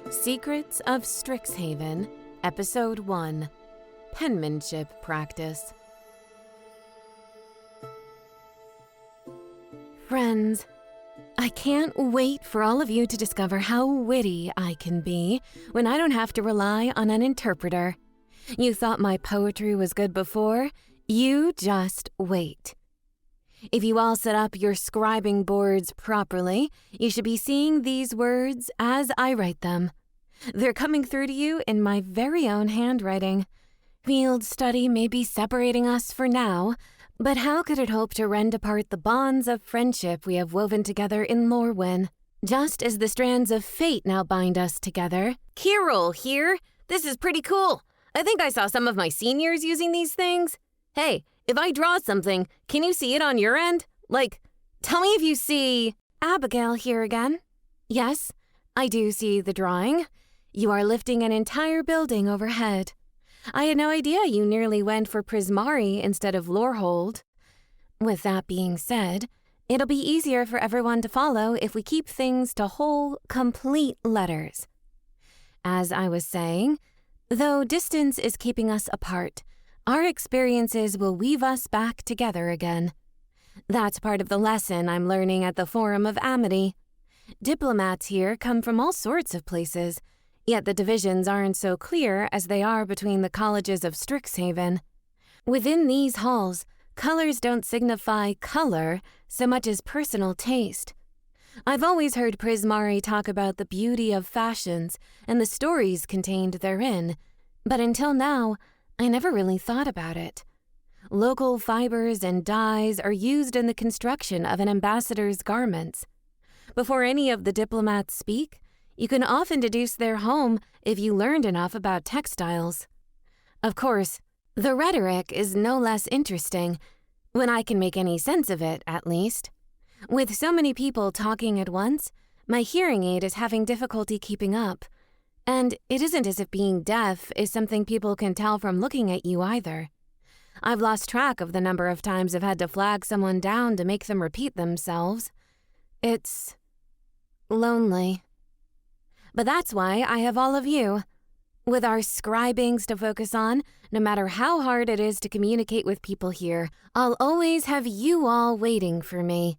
Secrets of Strixhaven, Episode 1, Penmanship Practice. Friends, I can't wait for all of you to discover how witty I can be when I don't have to rely on an interpreter. You thought my poetry was good before? You just wait. If you all set up your scribing boards properly, you should be seeing these words as I write them. They're coming through to you in my very own handwriting. Field study may be separating us for now, but how could it hope to rend apart the bonds of friendship we have woven together in Luen? Just as the strands of fate now bind us together. Kirill here! This is pretty cool! I think I saw some of my seniors using these things. Hey, if I draw something, can you see it on your end? Like, tell me if you see... Abigail here again. Yes, I do see the drawing. You are lifting an entire building overhead. I had no idea you nearly went for Prismari instead of Lorehold. With that being said, it'll be easier for everyone to follow if we keep things to whole, complete letters. As I was saying, though distance is keeping us apart, our experiences will weave us back together again. That's part of the lesson I'm learning at the Forum of Amity. Diplomats here come from all sorts of places, yet the divisions aren't so clear as they are between the colleges of Strixhaven. Within these halls, colors don't signify color so much as personal taste. I've always heard Prismari talk about the beauty of fashions and the stories contained therein, but until now, I never really thought about it. Local fibers and dyes are used in the construction of an ambassador's garments. Before any of the diplomats speak, you can often deduce their home if you learned enough about textiles. Of course, the rhetoric is no less interesting, when I can make any sense of it, at least. With so many people talking at once, my hearing aid is having difficulty keeping up. And it isn't as if being deaf is something people can tell from looking at you either. I've lost track of the number of times I've had to flag someone down to make them repeat themselves. It's lonely. But that's why I have all of you. With our scribings to focus on, no matter how hard it is to communicate with people here, I'll always have you all waiting for me.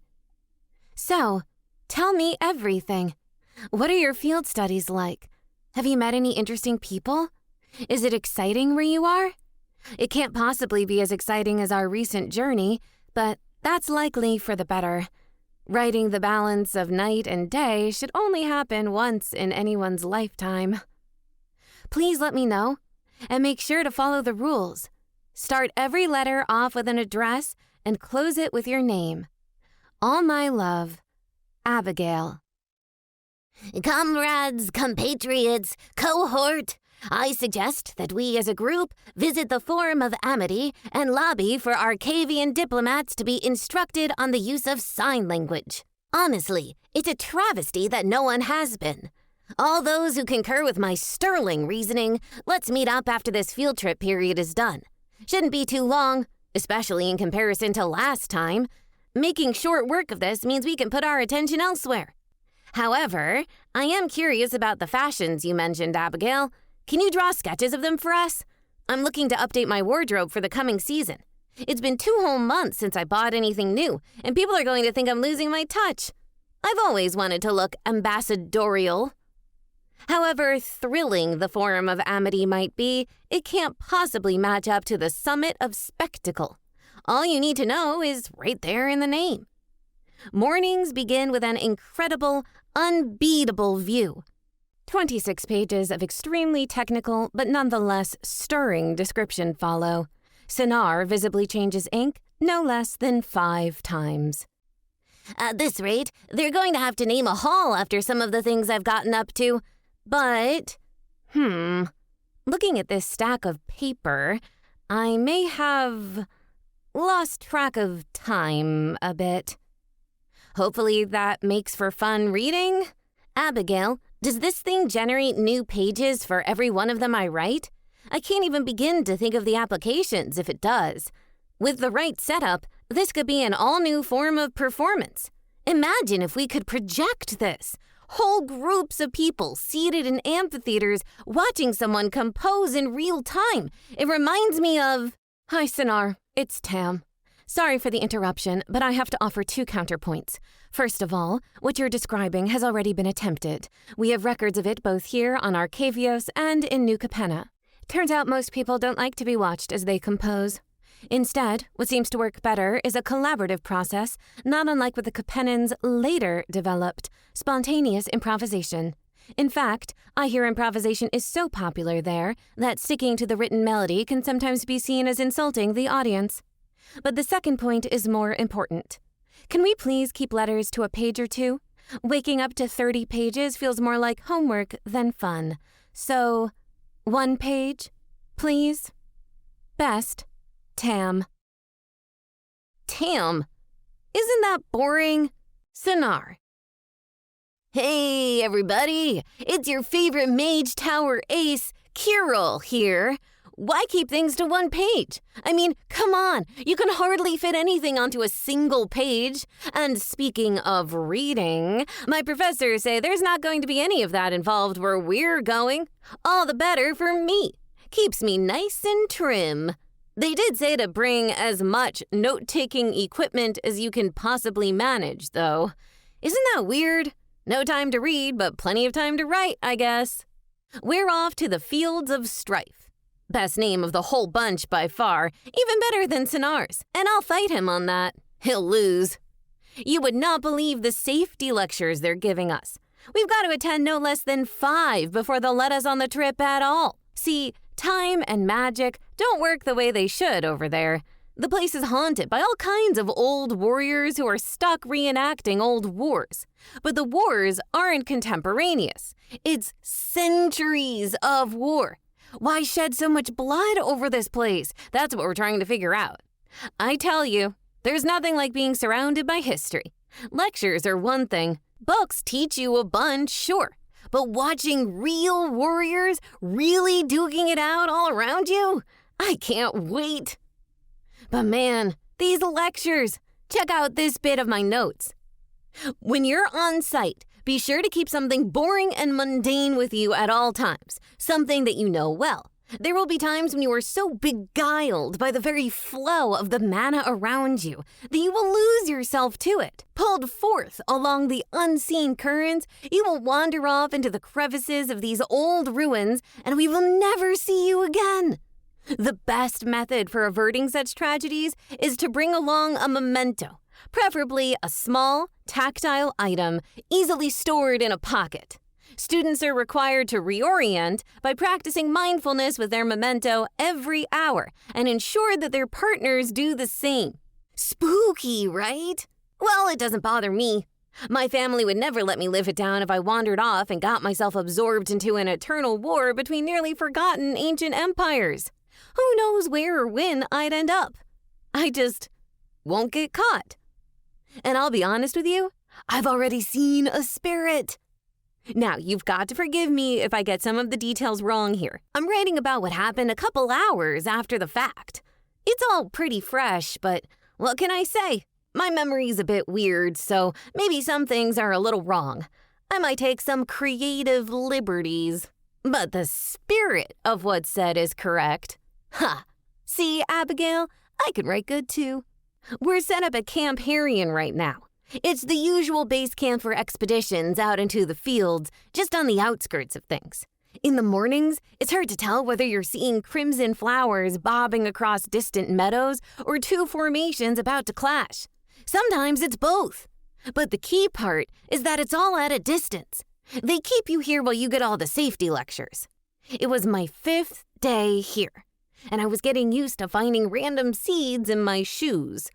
So, tell me everything. What are your field studies like? Have you met any interesting people? Is it exciting where you are? It can't possibly be as exciting as our recent journey, but that's likely for the better. Writing the balance of night and day should only happen once in anyone's lifetime. Please let me know, and make sure to follow the rules. Start every letter off with an address and close it with your name. All my love, Abigail. Comrades, compatriots, cohort, I suggest that we as a group visit the Forum of Amity and lobby for Arcavian diplomats to be instructed on the use of sign language. Honestly, it's a travesty that no one has been. All those who concur with my sterling reasoning, let's meet up after this field trip period is done. Shouldn't be too long, especially in comparison to last time. Making short work of this means we can put our attention elsewhere. However, I am curious about the fashions you mentioned, Abigail. Can you draw sketches of them for us? I'm looking to update my wardrobe for the coming season. It's been 2 whole months since I bought anything new, and people are going to think I'm losing my touch. I've always wanted to look ambassadorial. However thrilling the Forum of Amity might be, it can't possibly match up to the summit of spectacle. All you need to know is right there in the name. Mornings begin with an incredible, unbeatable view. 26 pages of extremely technical but nonetheless stirring description follow. Sonar visibly changes ink no less than 5 times. At this rate, they're going to have to name a hall after some of the things I've gotten up to. But, looking at this stack of paper, I may have lost track of time a bit. Hopefully that makes for fun reading. Abigail, does this thing generate new pages for every one of them I write? I can't even begin to think of the applications if it does. With the right setup, this could be an all-new form of performance. Imagine if we could project this, Whole groups of people seated in amphitheaters watching someone compose in real time. It reminds me of... Hi, Sonar. It's Tam. Sorry for the interruption, but I have to offer 2 counterpoints. First of all, what you're describing has already been attempted. We have records of it both here on Arcavios and in New Capenna. Turns out most people don't like to be watched as they compose. Instead, what seems to work better is a collaborative process, not unlike what the Capennans later developed, spontaneous improvisation. In fact, I hear improvisation is so popular there that sticking to the written melody can sometimes be seen as insulting the audience. But the second point is more important. Can we please keep letters to a page or 2? Waking up to 30 pages feels more like homework than fun. So, 1 page, please? Best, Tam. Tam? Isn't that boring? Sonar. Hey, everybody! It's your favorite Mage Tower ace, Kirill, here. Why keep things to 1 page? I mean, come on, you can hardly fit anything onto a single page. And speaking of reading, my professors say there's not going to be any of that involved where we're going. All the better for me. Keeps me nice and trim. They did say to bring as much note-taking equipment as you can possibly manage, though. Isn't that weird? No time to read, but plenty of time to write, I guess. We're off to the Fields of Strife. Best name of the whole bunch by far, even better than Sonar's, and I'll fight him on that. He'll lose. You would not believe the safety lectures they're giving us. We've got to attend no less than 5 before they'll let us on the trip at all. See, time and magic don't work the way they should over there. The place is haunted by all kinds of old warriors who are stuck reenacting old wars. But the wars aren't contemporaneous. It's centuries of war. Why shed so much blood over this place? That's what we're trying to figure out. I tell you, there's nothing like being surrounded by history. Lectures are one thing. Books teach you a bunch, sure. But watching real warriors really duking it out all around you? I can't wait. But man, these lectures. Check out this bit of my notes. When you're on site, be sure to keep something boring and mundane with you at all times, something that you know well. There will be times when you are so beguiled by the very flow of the mana around you that you will lose yourself to it. Pulled forth along the unseen currents, you will wander off into the crevices of these old ruins, and we will never see you again. The best method for averting such tragedies is to bring along a memento, preferably a small, tactile item easily stored in a pocket. Students are required to reorient by practicing mindfulness with their memento every hour and ensure that their partners do the same. Spooky, right? Well, it doesn't bother me. My family would never let me live it down if I wandered off and got myself absorbed into an eternal war between nearly forgotten ancient empires. Who knows where or when I'd end up? I just won't get caught. And I'll be honest with you, I've already seen a spirit. Now, you've got to forgive me if I get some of the details wrong here. I'm writing about what happened a couple hours after the fact. It's all pretty fresh, but what can I say? My memory's a bit weird, so maybe some things are a little wrong. I might take some creative liberties. But the spirit of what's said is correct. Ha! See, Abigail, I can write good too. We're set up at Camp Harrion right now. It's the usual base camp for expeditions out into the fields, just on the outskirts of things. In the mornings, it's hard to tell whether you're seeing crimson flowers bobbing across distant meadows or 2 formations about to clash. Sometimes it's both. But the key part is that it's all at a distance. They keep you here while you get all the safety lectures. It was my 5th day here, and I was getting used to finding random seeds in my shoes.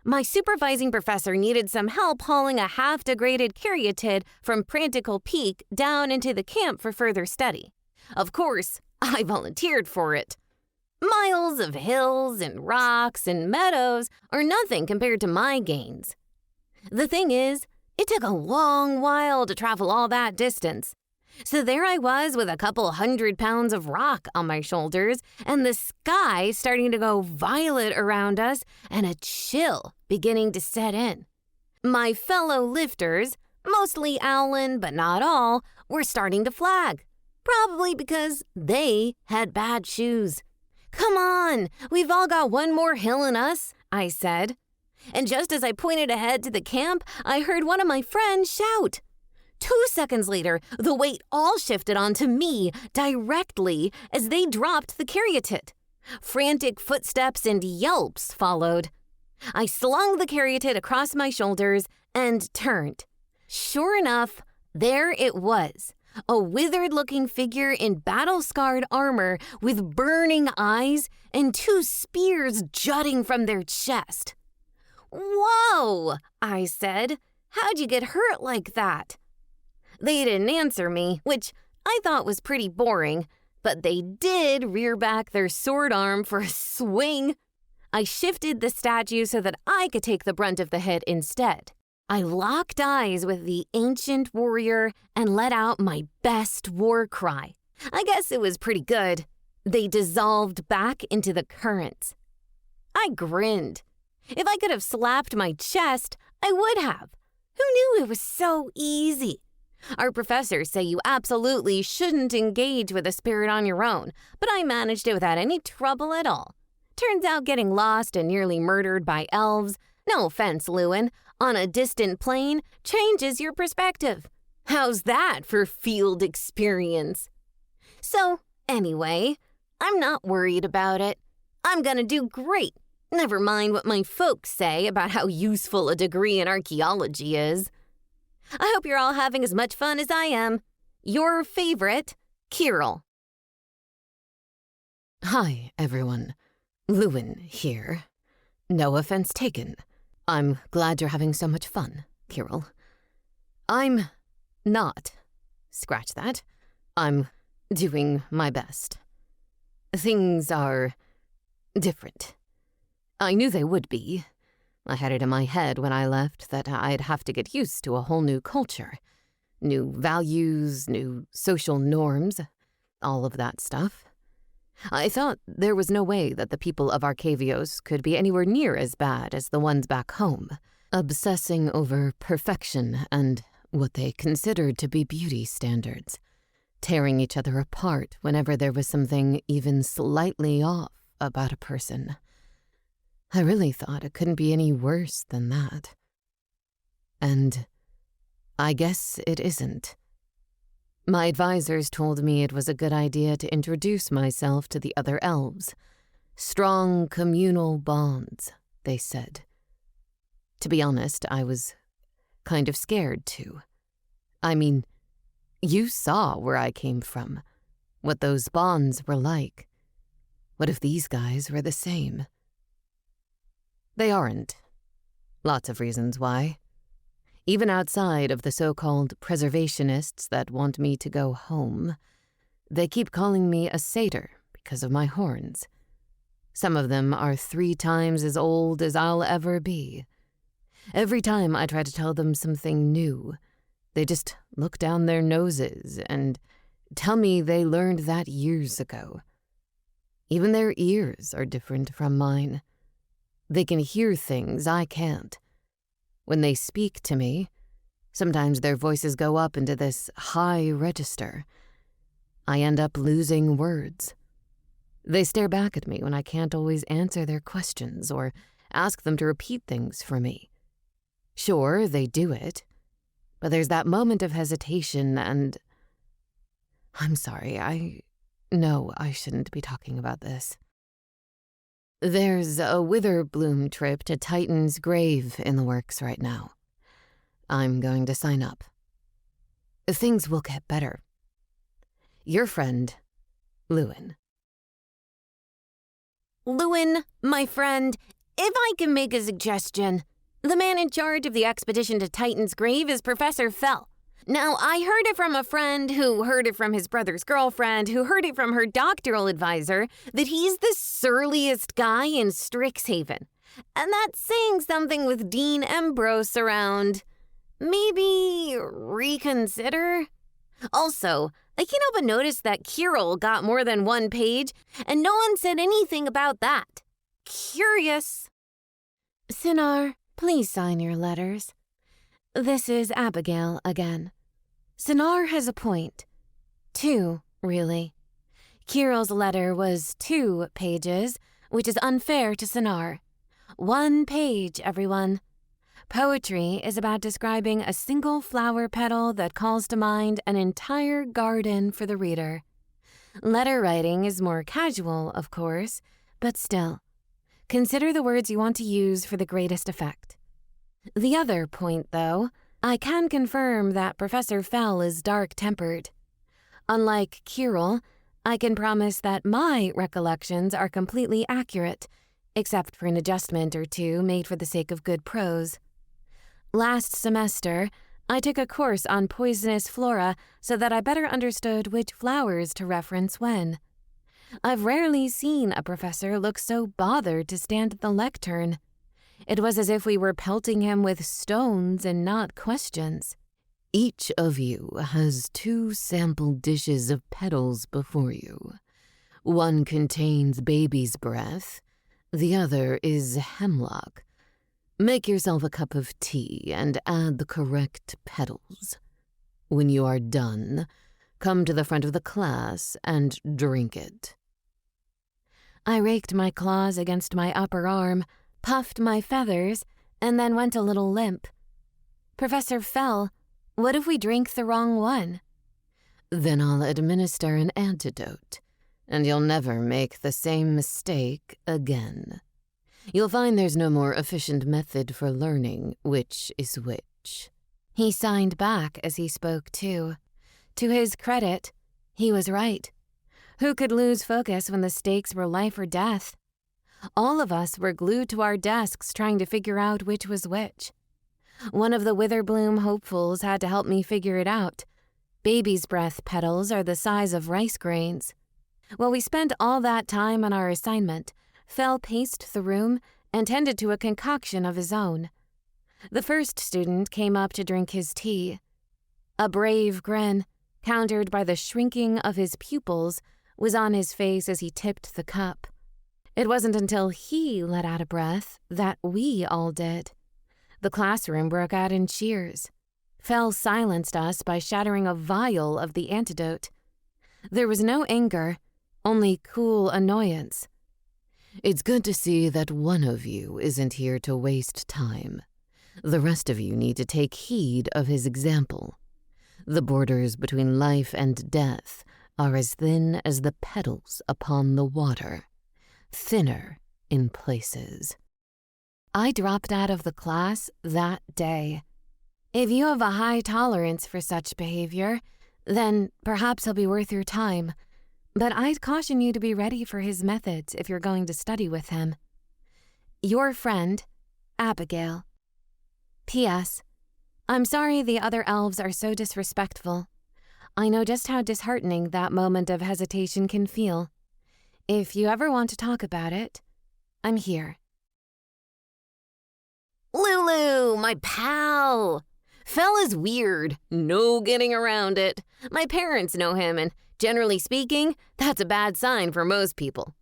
My supervising professor needed some help hauling a half-degraded caryatid from Pranticle Peak down into the camp for further study. Of course, I volunteered for it. Miles of hills and rocks and meadows are nothing compared to my gains. The thing is, it took a long while to travel all that distance. So there I was with a couple 100 pounds of rock on my shoulders and the sky starting to go violet around us and a chill beginning to set in. My fellow lifters, Mostly Owlin, but not all, were starting to flag. Probably because they had bad shoes. "Come on, we've all got one more hill in us," I said. And just as I pointed ahead to the camp, I heard one of my friends shout. 2 seconds later, the weight all shifted onto me directly as they dropped the caryatid. Frantic footsteps and yelps followed. I slung the caryatid across my shoulders and turned. Sure enough, there it was. A withered-looking figure in battle-scarred armor with burning eyes and 2 spears jutting from their chest. "Whoa," I said. "How'd you get hurt like that?" They didn't answer me, which I thought was pretty boring, but they did rear back their sword arm for a swing. I shifted the statue so that I could take the brunt of the hit instead. I locked eyes with the ancient warrior and let out my best war cry. I guess it was pretty good. They dissolved back into the currents. I grinned. If I could have slapped my chest, I would have. Who knew it was so easy? Our professors say you absolutely shouldn't engage with a spirit on your own, but I managed it without any trouble at all. Turns out getting lost and nearly murdered by elves, no offense, Luen, on a distant plane changes your perspective. How's that for field experience? So, anyway, I'm not worried about it. I'm gonna do great. Never mind what my folks say about how useful a degree in archaeology is. I hope you're all having as much fun as I am. Your favorite, Kirill. Hi, everyone. Luen here. No offense taken. I'm glad you're having so much fun, Kirill. I'm not. Scratch that. I'm doing my best. Things are different. I knew they would be. I had it in my head when I left that I'd have to get used to a whole new culture. New values, new social norms, all of that stuff. I thought there was no way that the people of Arcavios could be anywhere near as bad as the ones back home, obsessing over perfection and what they considered to be beauty standards, tearing each other apart whenever there was something even slightly off about a person. I really thought it couldn't be any worse than that. And I guess it isn't. My advisors told me it was a good idea to introduce myself to the other elves. Strong communal bonds, they said. To be honest, I was kind of scared too. I mean, you saw where I came from, what those bonds were like. What if these guys were the same? They aren't. Lots of reasons why. Even outside of the so-called preservationists that want me to go home, they keep calling me a satyr because of my horns. Some of them are 3 times as old as I'll ever be. Every time I try to tell them something new, they just look down their noses and tell me they learned that years ago. Even their ears are different from mine. They can hear things I can't. When they speak to me, sometimes their voices go up into this high register. I end up losing words. They stare back at me when I can't always answer their questions or ask them to repeat things for me. Sure, they do it, but there's that moment of hesitation and... I'm sorry, I know I shouldn't be talking about this. There's a Witherbloom trip to Titan's grave in the works right now. I'm going to sign up. Things will get better. Your friend, Luen. Luen, my friend, if I can make a suggestion, the man in charge of the expedition to Titan's grave is Professor Fell. Now, I heard it from a friend who heard it from his brother's girlfriend who heard it from her doctoral advisor that he's the surliest guy in Strixhaven. And that's saying something with Dean Ambrose around. Maybe reconsider? Also, I can't help but notice that Kirill got more than 1 page, and no one said anything about that. Curious. Sonar, please sign your letters. This is Abigail again. Sonar has a point. 2, really. Kirill's letter was 2 pages, which is unfair to Sonar. 1 page, everyone. Poetry is about describing a single flower petal that calls to mind an entire garden for the reader. Letter writing is more casual, of course, but still. Consider the words you want to use for the greatest effect. The other point, though, I can confirm that Professor Fell is dark-tempered. Unlike Kirill, I can promise that my recollections are completely accurate, except for an adjustment or 2 made for the sake of good prose. Last semester, I took a course on poisonous flora so that I better understood which flowers to reference when. I've rarely seen a professor look so bothered to stand at the lectern. It was as if we were pelting him with stones and not questions. Each of you has 2 sample dishes of petals before you. One contains baby's breath, the other is hemlock. Make yourself a cup of tea and add the correct petals. When you are done, come to the front of the class and drink it. I raked my claws against my upper arm, puffed my feathers, and then went a little limp. Professor Fell, what if we drink the wrong one? Then I'll administer an antidote, and you'll never make the same mistake again. You'll find there's no more efficient method for learning which is which. He signed back as he spoke, too. To his credit, he was right. Who could lose focus when the stakes were life or death? All of us were glued to our desks trying to figure out which was which. One of the Witherbloom hopefuls had to help me figure it out. Baby's breath petals are the size of rice grains. While we spent all that time on our assignment, Fell paced the room and tended to a concoction of his own. The first student came up to drink his tea. A brave grin, countered by the shrinking of his pupils, was on his face as he tipped the cup. It wasn't until he let out a breath that we all did. The classroom broke out in cheers. Fell silenced us by shattering a vial of the antidote. There was no anger, only cool annoyance. It's good to see that one of you isn't here to waste time. The rest of you need to take heed of his example. The borders between life and death are as thin as the petals upon the water, thinner in places. I dropped out of the class that day. If you have a high tolerance for such behavior, then perhaps he'll be worth your time. But I'd caution you to be ready for his methods if you're going to study with him. Your friend, Abigail. P.S. I'm sorry the other elves are so disrespectful. I know just how disheartening that moment of hesitation can feel. If you ever want to talk about it, I'm here. Lulu, my pal. Fell is weird. No getting around it. My parents know him, and generally speaking, that's a bad sign for most people.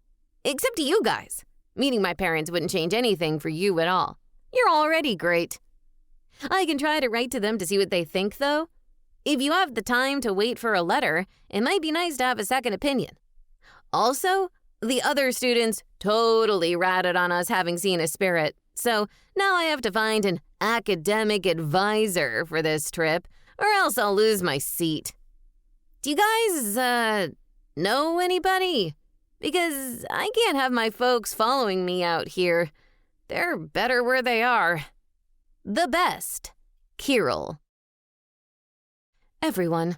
Except to you guys. Meeting my parents wouldn't change anything for you at all. You're already great. I can try to write to them to see what they think, though. If you have the time to wait for a letter, it might be nice to have a second opinion. Also, the other students totally ratted on us having seen a spirit, so now I have to find an academic advisor for this trip, or else I'll lose my seat. Do you guys, know anybody? Because I can't have my folks following me out here. They're better where they are. The best, Kirill. Everyone.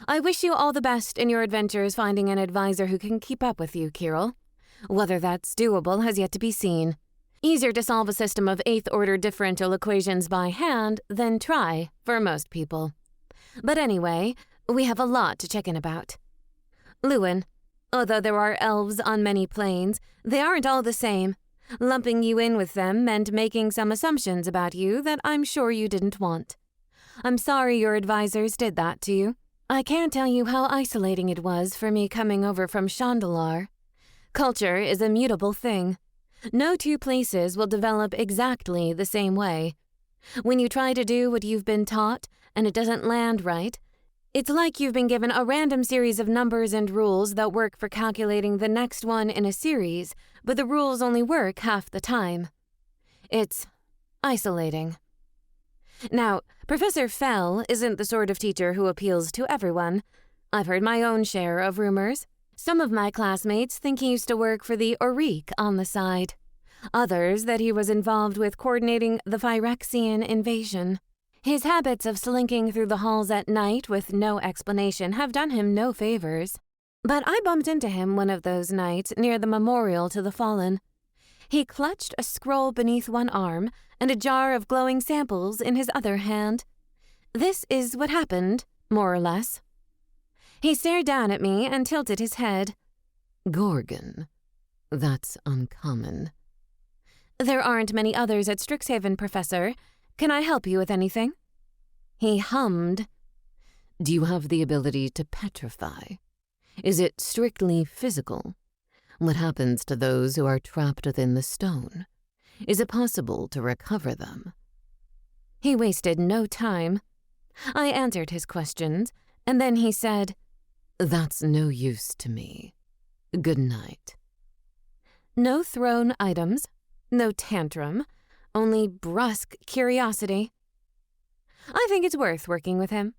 I wish you all the best in your adventures finding an advisor who can keep up with you, Kirill. Whether that's doable has yet to be seen. Easier to solve a system of 8th-order differential equations by hand than try for most people. But anyway, we have a lot to check in about. Luen, although there are elves on many planes, they aren't all the same. Lumping you in with them meant making some assumptions about you that I'm sure you didn't want. I'm sorry your advisors did that to you. I can't tell you how isolating it was for me coming over from Chandelar. Culture is a mutable thing. No 2 places will develop exactly the same way. When you try to do what you've been taught and it doesn't land right, it's like you've been given a random series of numbers and rules that work for calculating the next one in a series, but the rules only work half the time. It's isolating. Now, Professor Fell isn't the sort of teacher who appeals to everyone. I've heard my own share of rumors. Some of my classmates think he used to work for the Auric on the side. Others that he was involved with coordinating the Phyrexian invasion. His habits of slinking through the halls at night with no explanation have done him no favors. But I bumped into him one of those nights near the memorial to the fallen. He clutched a scroll beneath one arm and a jar of glowing samples in his other hand. This is what happened, more or less. He stared down at me and tilted his head. Gorgon. That's uncommon. There aren't many others at Strixhaven, Professor. Can I help you with anything? He hummed. Do you have the ability to petrify? Is it strictly physical? What happens to those who are trapped within the stone? Is it possible to recover them? He wasted no time. I answered his questions, and then he said, That's no use to me. Good night. No thrown items, no tantrum, only brusque curiosity. I think it's worth working with him.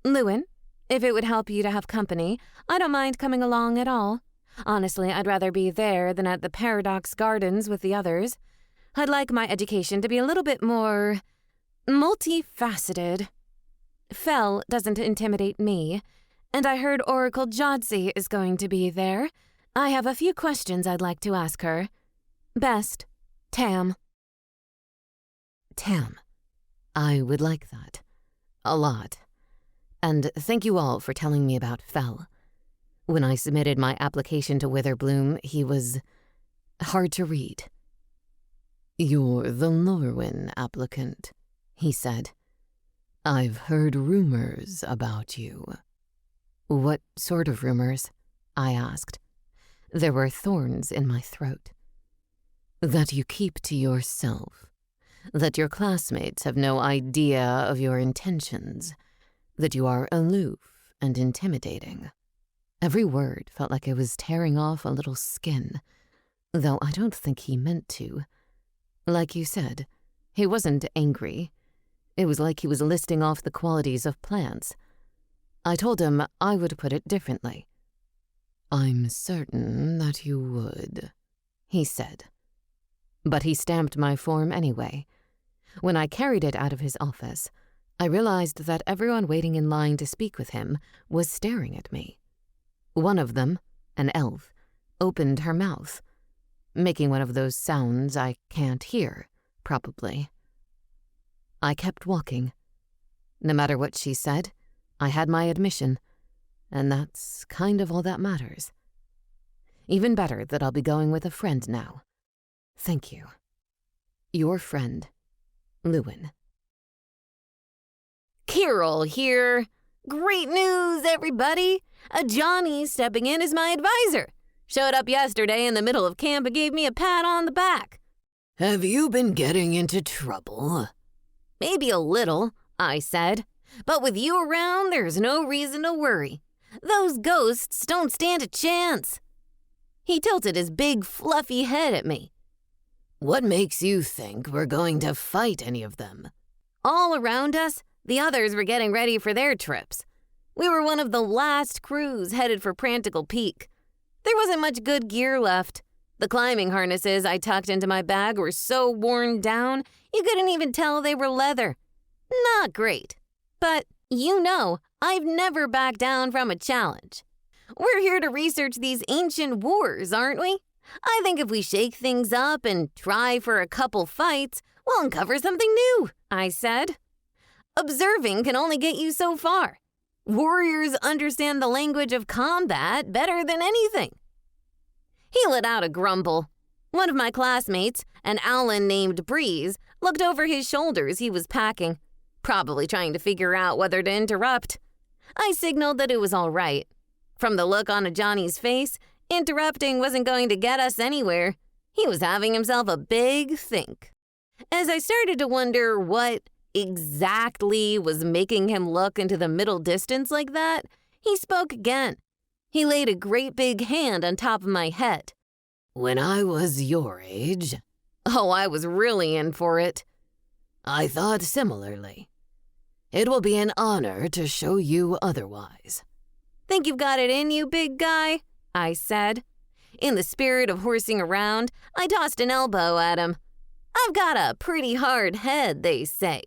Luen, if it would help you to have company, I don't mind coming along at all. Honestly, I'd rather be there than at the Paradox Gardens with the others. I'd like my education to be a little bit more multifaceted. Fell doesn't intimidate me, and I heard Oracle Jodzi is going to be there. I have a few questions I'd like to ask her. Best, Tam. Tam. I would like that. A lot. And thank you all for telling me about Fell. When I submitted my application to Witherbloom, he was hard to read. You're the Luen applicant, he said. I've heard rumors about you. What sort of rumors? I asked. There were thorns in my throat. That you keep to yourself. That your classmates have no idea of your intentions. That you are aloof and intimidating. Every word felt like it was tearing off a little skin, though I don't think he meant to. Like you said, he wasn't angry. It was like he was listing off the qualities of plants. I told him I would put it differently. I'm certain that you would, he said. But he stamped my form anyway. When I carried it out of his office, I realized that everyone waiting in line to speak with him was staring at me. One of them, an elf, opened her mouth, making one of those sounds I can't hear, probably. I kept walking. No matter what she said, I had my admission, and that's kind of all that matters. Even better that I'll be going with a friend now. Thank you. Your friend, Luen. Carol here. Great news, everybody! Johnny stepping in as my advisor. Showed up yesterday in the middle of camp and gave me a pat on the back. Have you been getting into trouble? Maybe a little, I said. But with you around, there's no reason to worry. Those ghosts don't stand a chance. He tilted his big, fluffy head at me. What makes you think we're going to fight any of them? All around us, the others were getting ready for their trips. We were one of the last crews headed for Pranticle Peak. There wasn't much good gear left. The climbing harnesses I tucked into my bag were so worn down, you couldn't even tell they were leather. Not great. But, I've never backed down from a challenge. We're here to research these ancient wars, aren't we? I think if we shake things up and try for a couple fights, we'll uncover something new, I said. Observing can only get you so far. Warriors understand the language of combat better than anything. He let out a grumble. One of my classmates, an Owlin named Breeze, looked over his shoulder as he was packing, probably trying to figure out whether to interrupt. I signaled that it was all right. From the look on Johnny's face, interrupting wasn't going to get us anywhere. He was having himself a big think. As I started to wonder what exactly was making him look into the middle distance like that, he spoke again. He laid a great big hand on top of my head. When I was your age, Oh, I was really in for it. I thought similarly. It will be an honor to show you otherwise. Think you've got it in you, big guy? I said. In the spirit of horsing around, I tossed an elbow at him. I've got a pretty hard head, they say.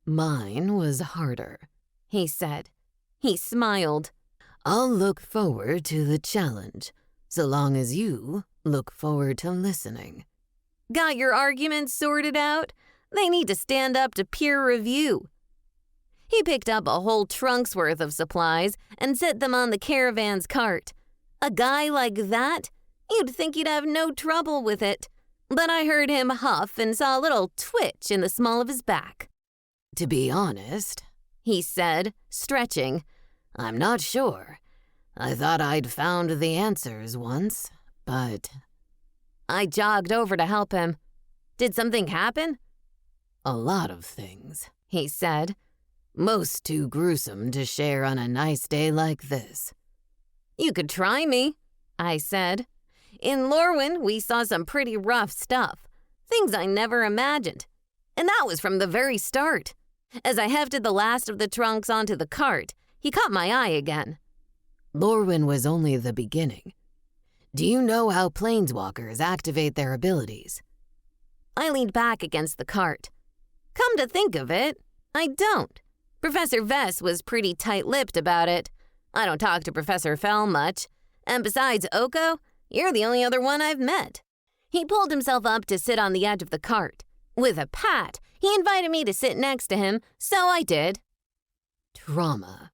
Mine was harder, He said. He smiled. I'll look forward to the challenge, so long as you look forward to listening. Got your arguments sorted out? They need to stand up to peer review. He picked up a whole trunk's worth of supplies and set them on the caravan's cart. A guy like that? You'd think he'd have no trouble with it. But I heard him huff and saw a little twitch in the small of his back. To be honest, He said, stretching. I'm not sure. I thought I'd found the answers once, but I jogged over to help him. Did something happen? a lot of things. He said. Most too gruesome to share on a nice day like this. You could try me, I said. In Luen, we saw some pretty rough stuff. Things I never imagined. And that was from the very start. As I hefted the last of the trunks onto the cart, he caught my eye again. Luen was only the beginning. Do you know how planeswalkers activate their abilities? I leaned back against the cart. Come to think of it, I don't. Professor Vess was pretty tight-lipped about it. I don't talk to Professor Fell much. And besides Oko, you're the only other one I've met. He pulled himself up to sit on the edge of the cart. With a pat, he invited me to sit next to him, so I did. Trauma.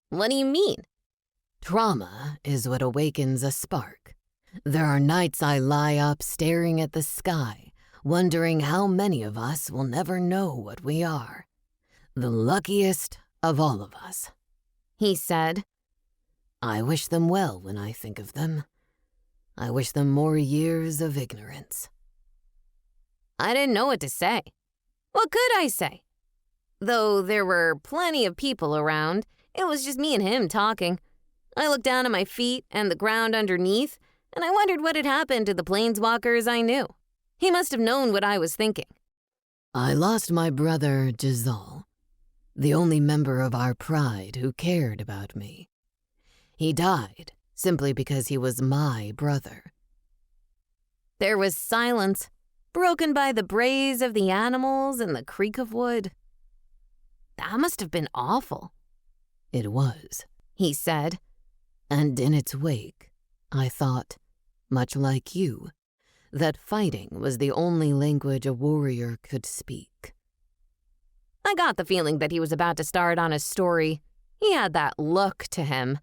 What do you mean? Trauma is what awakens a spark. There are nights I lie up staring at the sky, wondering how many of us will never know what we are. The luckiest of all of us. He said. I wish them well when I think of them. I wish them more years of ignorance. I didn't know what to say. What could I say? Though there were plenty of people around, it was just me and him talking. I looked down at my feet and the ground underneath, and I wondered what had happened to the planeswalkers I knew. He must have known what I was thinking. I lost my brother, Jazal, the only member of our pride who cared about me. He died simply because he was my brother. There was silence, broken by the brays of the animals and the creak of wood. That must have been awful. It was, He said. And in its wake, I thought, much like you, that fighting was the only language a warrior could speak. I got the feeling that he was about to start on a story. He had that look to him.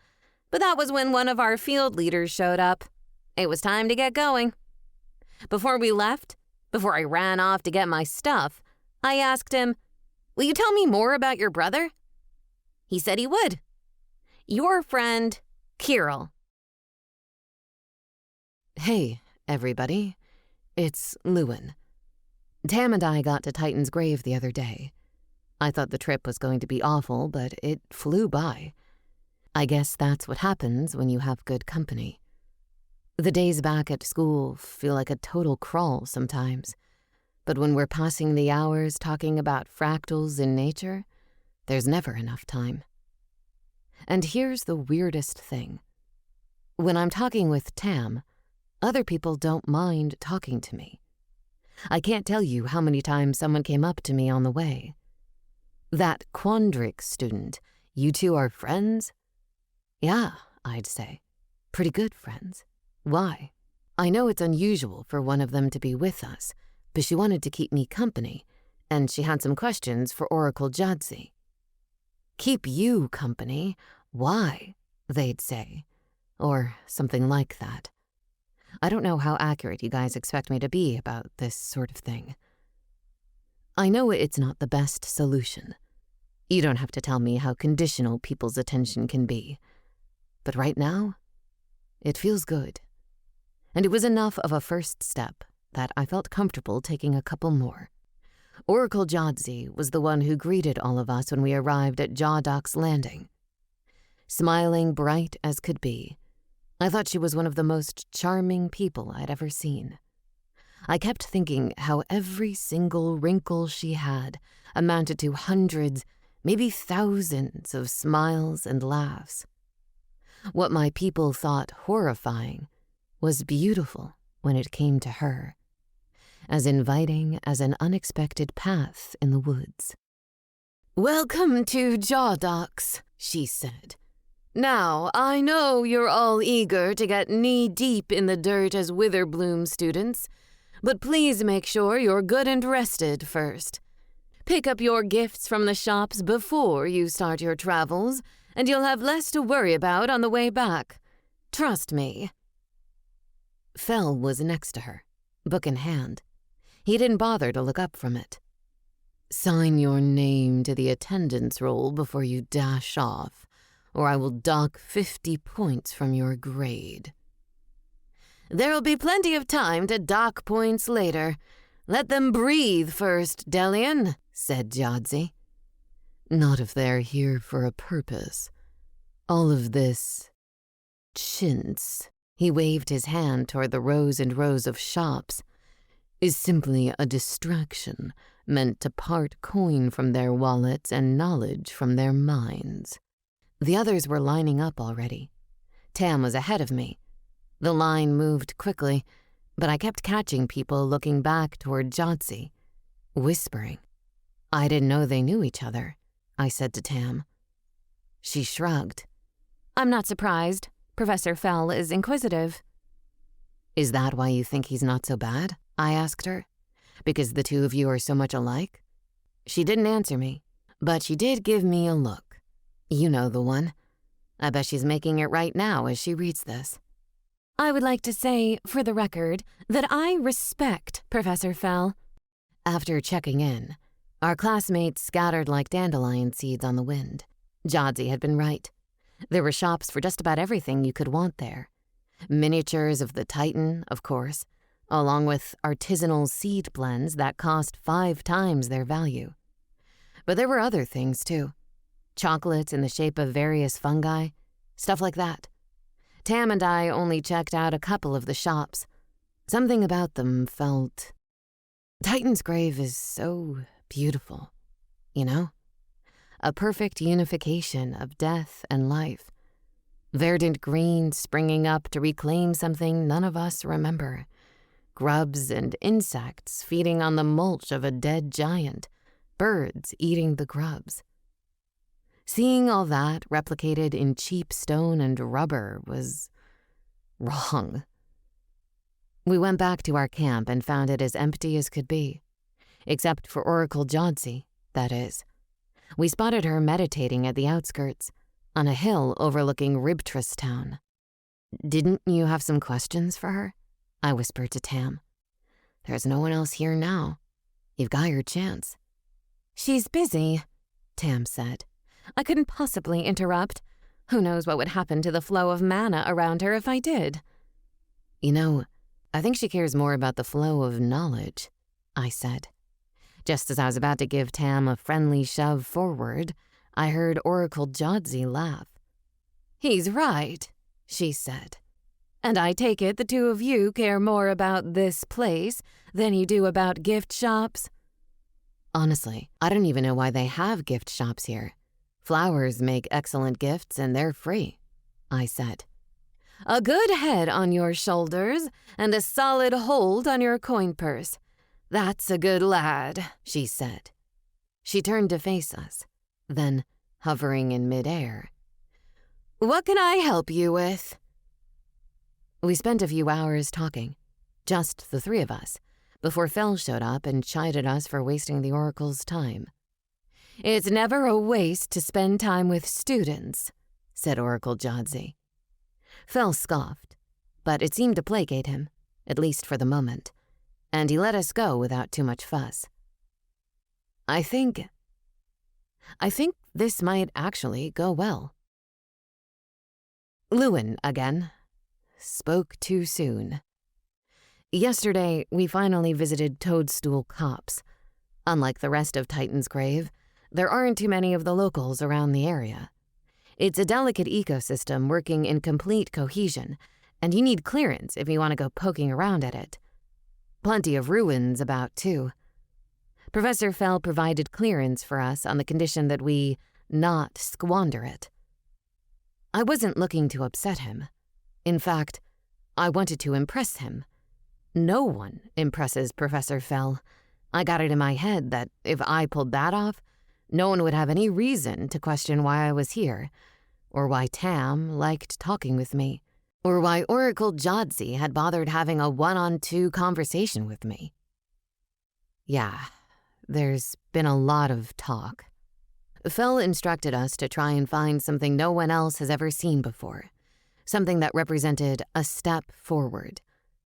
But that was when one of our field leaders showed up. It was time to get going. Before we left, before I ran off to get my stuff, I asked him, "Will you tell me more about your brother?" He said he would. Your friend, Kirill. Hey, everybody. It's Luen. Tam and I got to Titan's grave the other day. I thought the trip was going to be awful, but it flew by. I guess that's what happens when you have good company. The days back at school feel like a total crawl sometimes, but when we're passing the hours talking about fractals in nature, there's never enough time. And here's the weirdest thing. When I'm talking with Tam, other people don't mind talking to me. I can't tell you how many times someone came up to me on the way. "That Quandrix student, you two are friends?" "Yeah," I'd say. "Pretty good friends." "Why?" "I know it's unusual for one of them to be with us, but she wanted to keep me company, and she had some questions for Oracle Jodzi." "Keep you company? Why?" they'd say, or something like that. I don't know how accurate you guys expect me to be about this sort of thing. I know it's not the best solution. You don't have to tell me how conditional people's attention can be. But right now, it feels good. And it was enough of a first step that I felt comfortable taking a couple more. Oracle Jodzi was the one who greeted all of us when we arrived at Jawdock's Landing. Smiling bright as could be, I thought she was one of the most charming people I'd ever seen. I kept thinking how every single wrinkle she had amounted to hundreds, maybe thousands of smiles and laughs. What my people thought horrifying was beautiful when it came to her, as inviting as an unexpected path in the woods. "Welcome to Jawdock's," she said. "Now, I know you're all eager to get knee-deep in the dirt as Witherbloom students, but please make sure you're good and rested first. Pick up your gifts from the shops before you start your travels, and you'll have less to worry about on the way back. Trust me." Fel was next to her, book in hand. He didn't bother to look up from it. "Sign your name to the attendance roll before you dash off, or I will dock 50 points from your grade." "There'll be plenty of time to dock points later. Let them breathe first, Delian," said Jodzi. "Not if they're here for a purpose. All of this chintz," he waved his hand toward the rows and rows of shops, "is simply a distraction meant to part coin from their wallets and knowledge from their minds." The others were lining up already. Tam was ahead of me. The line moved quickly, but I kept catching people looking back toward Jodzi, whispering. "I didn't know they knew each other," I said to Tam. She shrugged. "I'm not surprised. Professor Fel is inquisitive." "Is that why you think he's not so bad?" I asked her. "Because the two of you are so much alike?" She didn't answer me, but she did give me a look. You know the one. I bet she's making it right now as she reads this. "I would like to say, for the record, that I respect Professor Fel." After checking in, our classmates scattered like dandelion seeds on the wind. Jodzi had been right. There were shops for just about everything you could want there. Miniatures of the Titan, of course, along with artisanal seed blends that cost 5 times their value. But there were other things, too. Chocolates in the shape of various fungi, stuff like that. Tam and I only checked out a couple of the shops. Something about them felt... Titan's grave is so beautiful, you know? A perfect unification of death and life. Verdant green springing up to reclaim something none of us remember. Grubs and insects feeding on the mulch of a dead giant. Birds eating the grubs. Seeing all that replicated in cheap stone and rubber was wrong. We went back to our camp and found it as empty as could be. Except for Oracle Jodzi, that is. We spotted her meditating at the outskirts, on a hill overlooking Ribtris town. "Didn't you have some questions for her?" I whispered to Tam. "There's no one else here now. You've got your chance." "She's busy," Tam said. "I couldn't possibly interrupt. Who knows what would happen to the flow of mana around her if I did?" "You know, I think she cares more about the flow of knowledge," I said. Just as I was about to give Tam a friendly shove forward, I heard Oracle Jodzi laugh. "He's right," she said. "And I take it the two of you care more about this place than you do about gift shops?" "Honestly, I don't even know why they have gift shops here. Flowers make excellent gifts and they're free," I said. "A good head on your shoulders and a solid hold on your coin purse. That's a good lad," she said. She turned to face us, then, hovering in midair, "What can I help you with?" We spent a few hours talking, just the 3 of us, before Fel showed up and chided us for wasting the Oracle's time. "It's never a waste to spend time with students," said Oracle Jodzi. Fel scoffed, but it seemed to placate him, at least for the moment, and he let us go without too much fuss. I think this might actually go well. Luen again. Spoke too soon. Yesterday, we finally visited Toadstool Copse. Unlike the rest of Titan's Grave, there aren't too many of the locals around the area. It's a delicate ecosystem working in complete cohesion, and you need clearance if you want to go poking around at it. Plenty of ruins about, too. Professor Fell provided clearance for us on the condition that we not squander it. I wasn't looking to upset him. In fact, I wanted to impress him. No one impresses Professor Fell. I got it in my head that if I pulled that off, no one would have any reason to question why I was here, or why Tam liked talking with me, or why Oracle Jodzi had bothered having a one-on-two conversation with me. Yeah, there's been a lot of talk. Fell instructed us to try and find something no one else has ever seen before, something that represented a step forward.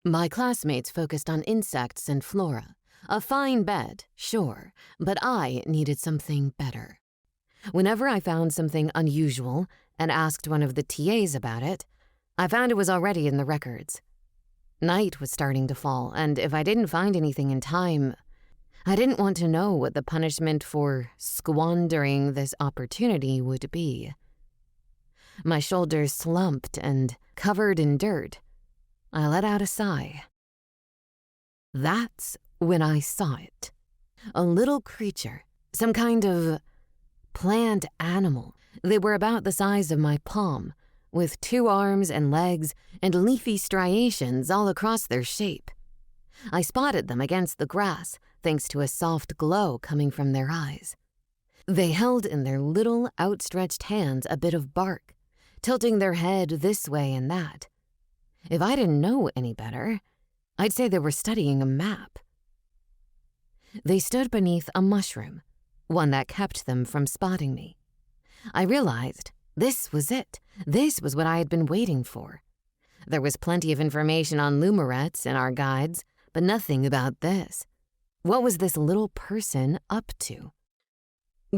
My classmates focused on insects and flora. A fine bed, sure, but I needed something better. Whenever I found something unusual and asked one of the TAs about it, I found it was already in the records. Night was starting to fall, and if I didn't find anything in time, I didn't want to know what the punishment for squandering this opportunity would be. My shoulders slumped and covered in dirt. I let out a sigh. That's when I saw it. A little creature, some kind of plant animal. They were about the size of my palm, with 2 arms and legs and leafy striations all across their shape. I spotted them against the grass, thanks to a soft glow coming from their eyes. They held in their little outstretched hands a bit of bark, tilting their head this way and that. If I didn't know any better, I'd say they were studying a map. They stood beneath a mushroom, one that kept them from spotting me. I realized this was it. This was what I had been waiting for. There was plenty of information on Lumerets in our guides, but nothing about this. What was this little person up to?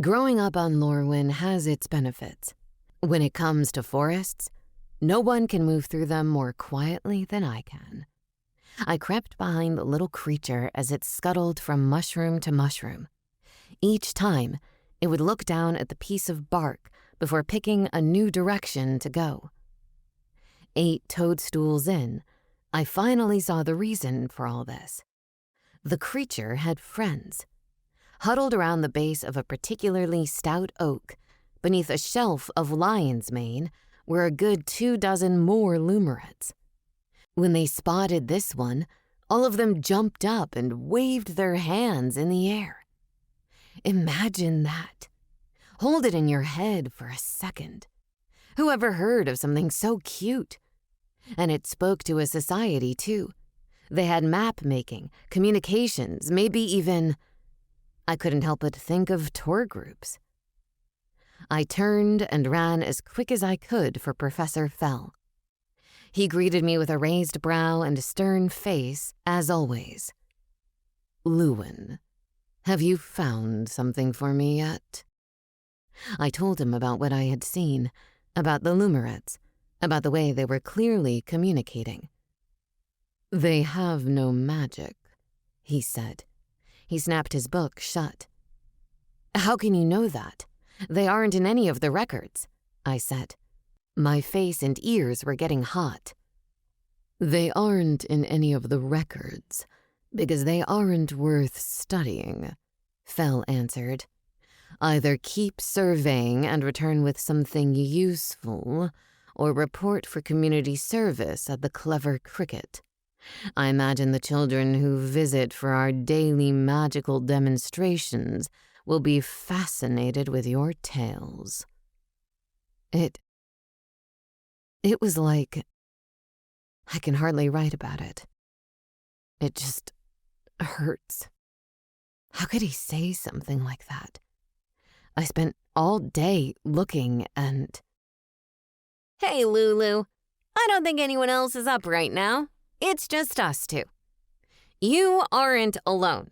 Growing up on Luen has its benefits. When it comes to forests, no one can move through them more quietly than I can. I crept behind the little creature as it scuttled from mushroom to mushroom. Each time, it would look down at the piece of bark before picking a new direction to go. 8 toadstools in, I finally saw the reason for all this. The creature had friends. Huddled around the base of a particularly stout oak, beneath a shelf of lion's mane, were a good 24 more Lumerets. When they spotted this one, all of them jumped up and waved their hands in the air. Imagine that. Hold it in your head for a second. Who ever heard of something so cute? And it spoke to a society, too. They had map-making, communications, maybe even... I couldn't help but think of tour groups. I turned and ran as quick as I could for Professor Fell. He greeted me with a raised brow and a stern face, as always. Luen, have you found something for me yet? I told him about what I had seen, about the Lumerets, about the way they were clearly communicating. They have no magic, he said. He snapped his book shut. How can you know that? They aren't in any of the records, I said. My face and ears were getting hot. They aren't in any of the records, because they aren't worth studying, Fell answered. Either keep surveying and return with something useful, or report for community service at the Clever Cricket. I imagine the children who visit for our daily magical demonstrations will be fascinated with your tales. It was like... I can hardly write about it. It just hurts. How could he say something like that? I spent all day looking and... Hey, Lulu. I don't think anyone else is up right now. It's just us 2. You aren't alone.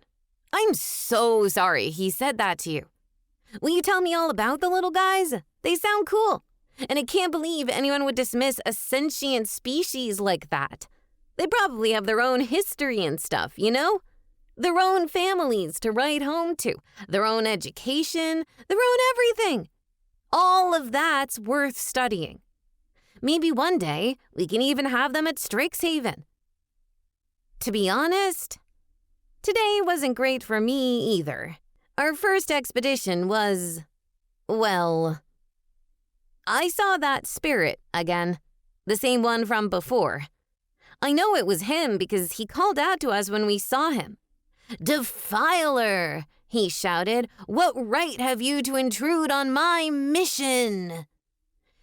I'm so sorry he said that to you. Will you tell me all about the little guys? They sound cool. And I can't believe anyone would dismiss a sentient species like that. They probably have their own history and stuff, you know? Their own families to write home to, their own education, their own everything. All of that's worth studying. Maybe one day we can even have them at Strixhaven. To be honest, today wasn't great for me either. Our first expedition was, well, I saw that spirit again, the same one from before. I know it was him because he called out to us when we saw him. "Defiler!" he shouted. "What right have you to intrude on my mission?"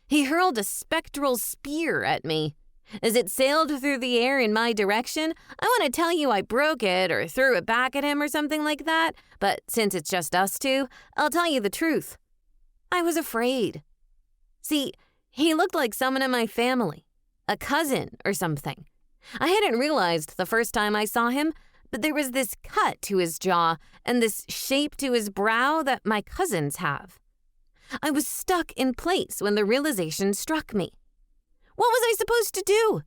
He hurled a spectral spear at me. As it sailed through the air in my direction, I want to tell you I broke it or threw it back at him or something like that, but since it's just us two, I'll tell you the truth. I was afraid. See, he looked like someone in my family, a cousin or something. I hadn't realized the first time I saw him, but there was this cut to his jaw and this shape to his brow that my cousins have. I was stuck in place when the realization struck me. What was I supposed to do?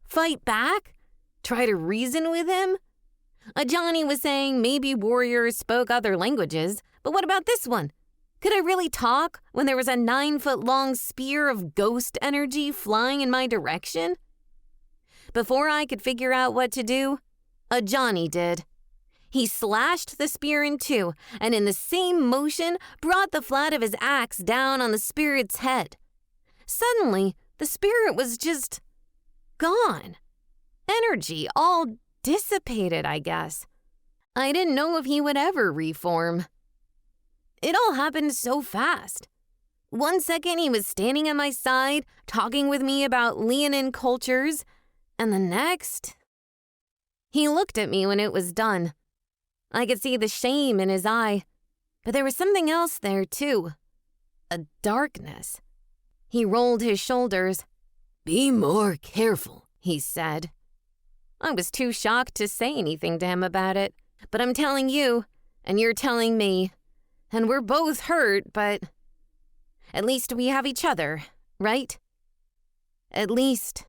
Fight back? Try to reason with him? Johnny was saying maybe warriors spoke other languages, but what about this one? Could I really talk when there was a 9-foot-long spear of ghost energy flying in my direction? Before I could figure out what to do, Johnny did. He slashed the spear in two, and in the same motion brought the flat of his axe down on the spirit's head. Suddenly, the spirit was just gone. Energy all dissipated, I guess. I didn't know if he would ever reform. It all happened so fast. One second he was standing at my side, talking with me about Leonin cultures, and the next... He looked at me when it was done. I could see the shame in his eye, but there was something else there too. A darkness. He rolled his shoulders. "Be more careful," he said. I was too shocked to say anything to him about it, but I'm telling you, and you're telling me, and we're both hurt, but at least we have each other, right? At least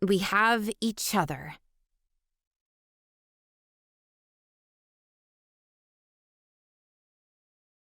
we have each other.